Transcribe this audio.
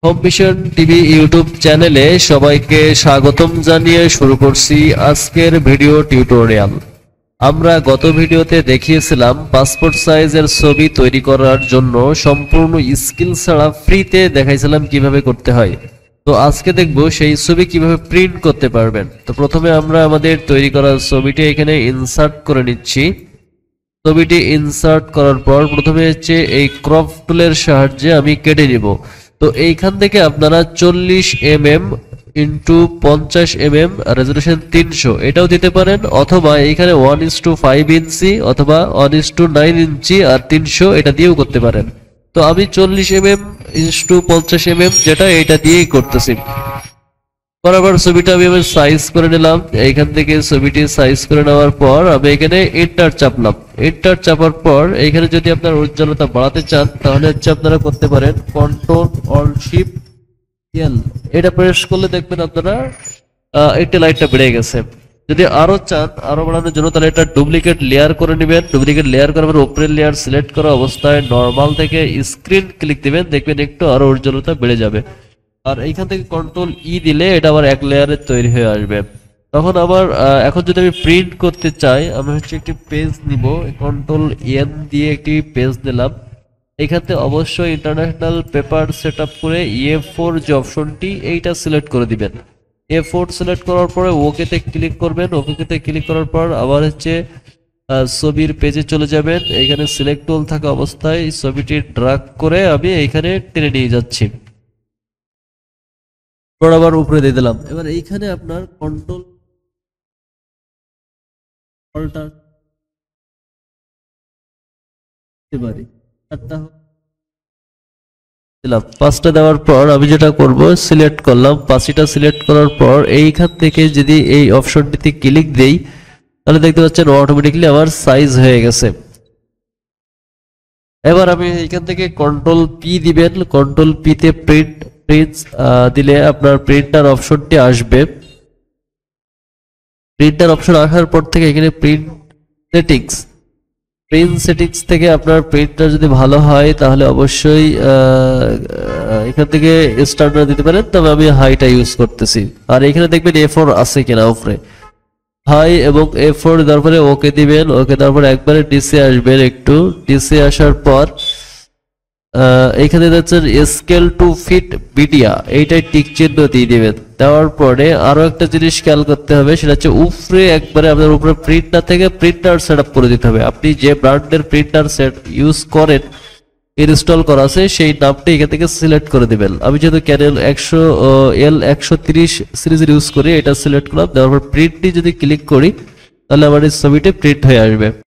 Home mission TV YouTube চ্যানেলে সবাইকে স্বাগতম জানিয়ে শুরু করছি আজকের ভিডিও টিউটোরিয়াল। আমরা গত ভিডিওতে দেখিয়েছিলাম পাসপোর্ট সাইজের ছবি তৈরি করার জন্য সম্পূর্ণ স্কিল ছাড়া ফ্রিতে দেখাইছিলাম কিভাবে করতে হয়। তো আজকে দেখব সেই ছবি কিভাবে প্রিন্ট করতে পারবেন। তো প্রথমে আমরা আমাদের তৈরি করা ছবিটি এখানে ইনসার্ট করে নিচ্ছি। ছবিটি ইনসার্ট করার পর প্রথমে হচ্ছে এই ক্রপ টুলের সাহায্যে আমি কেটে নিব। তো এইখান থেকে আপনারা 40mm ইন্টু 50mm রেজলিউশন 300 এটাও দিতে পারেন, অথবা এইখানে 1:5 ইঞ্চি অথবা 1:9 ইঞ্চি আর 300 এটা দিয়েও করতে পারেন। তো আমি 40mm ইন্টু 50mm যেটা এটা দিয়েই করতেছি। বরাবর ছবিটা আমি সাইজ করে নিলাম। এইখান থেকে ছবিটি সাইজ করে নেওয়ার পর আমি এখানে এন্টার চাপলাম। এন্টার চাপার পর এইখানে যদি আপনার উজ্জ্বলতা বাড়াতে চান তাহলে হচ্ছে আপনারা করতে পারেন কন্ট্রোল অল্ট শিফট এল, এটা প্রেস করলে দেখবেন আপনারা একটি লাইটটা বেড়ে গেছে। যদি আরো চান আরো বাড়ানোর জন্য তাহলে এটা ডুপ্লিকেট লেয়ার করে নেবেন। ডুপ্লিকেট লেয়ার করার পর উপরের লেয়ার সিলেক্ট করা অবস্থায় নরমাল থেকে স্ক্রিন ক্লিক দিবেন, দেখবেন একটু আরো উজ্জ্বলতা বেড়ে যাবে। আর এইখান থেকে কন্ট্রোল ই দিলে এটা আবার এক লেয়ারে তৈরি হয়ে আসবে। তখন আবার এখন যদি আমি প্রিন্ট করতে চাই আমি হচ্ছে একটি পেজ নিব, কন্ট্রোল এন দিয়ে একটি পেজ নিলাম। এখান থেকে অবশ্যই ইন্টারন্যাশনাল পেপার সেটআপ করে A4 যে অপশনটি এইটা সিলেক্ট করে দিবেন। A4 সিলেক্ট করার পরে ওকে তে ক্লিক করবেন। ওকে তে ক্লিক করার পর আবার হচ্ছে ছবির পেজে চলে যাবেন। এখানে সিলেক্ট টুল থাকা অবস্থায় ছবিটি ড্র্যাগ করে আমি এখানে টেনে নিয়ে যাচ্ছি। আবার উপরে দিয়ে দিলাম। এবার এইখানে আপনার কন্ট্রোল অল্টার দিলাম। পাঁচটা দেওয়ার পর আমি যেটা করব সিলেক্ট করলাম। পাঁচটা সিলেক্ট করার পর এইখান থেকে যদি এই অপশনটিতে ক্লিক দেই তাহলে দেখতে পাচ্ছেন অটোমেটিক্যালি আমার সাইজ হয়ে গেছে। এবার আমি এইখান থেকে কন্ট্রোল পি দিবেন। কন্ট্রোল পি তে প্রিন্ট দিলে আপনার প্রিন্টার অপশনটি আসবে। প্রিন্টার অপশন আসার পর থেকে এখানে প্রিন্ট সেটিংস থেকে আপনার প্রিন্টটা যদি ভালো হয় তাহলে অবশ্যই এখান থেকে স্ট্যান্ডার্ড দিতে পারেন, তবে আমি হাইটা ইউজ করতেছি। আর এখানে দেখবেন A4 আছে কিনা উপরে, হাই এবং A4 দেওয়ার পরে ওকে দিবেন। ওকে দেওয়ার পর একবারে ডিসে আসবেন। একটু ডিসে আসার পর এইখানে দেখছেন স্কেল টু ফিট বিডিয়া, এইটাই টিক চিহ্ন দিয়ে দিবেন। দেওয়ার পরে আরো একটা জিনিস খেয়াল করতে হবে, সেটা হচ্ছে উপরে একবারে আপনার উপরে প্রিন্টার থেকে প্রিন্টার সেট করে দিতে হবে। আপনি যে ব্র্যান্ডের প্রিন্টার সেট ইউজ করেন ইনস্টল করা আছে সেই নামটা এখান থেকে সিলেক্ট করে দিবেন। আমি যেহেতু ক্যানেল L130 সিরিজের ইউজ করি, এটা সিলেক্ট করলাম। দেওয়ার পর প্রিন্টটি যদি ক্লিক করি তাহলে আমার এই ছবিটি প্রিন্ট হয়ে আসবে।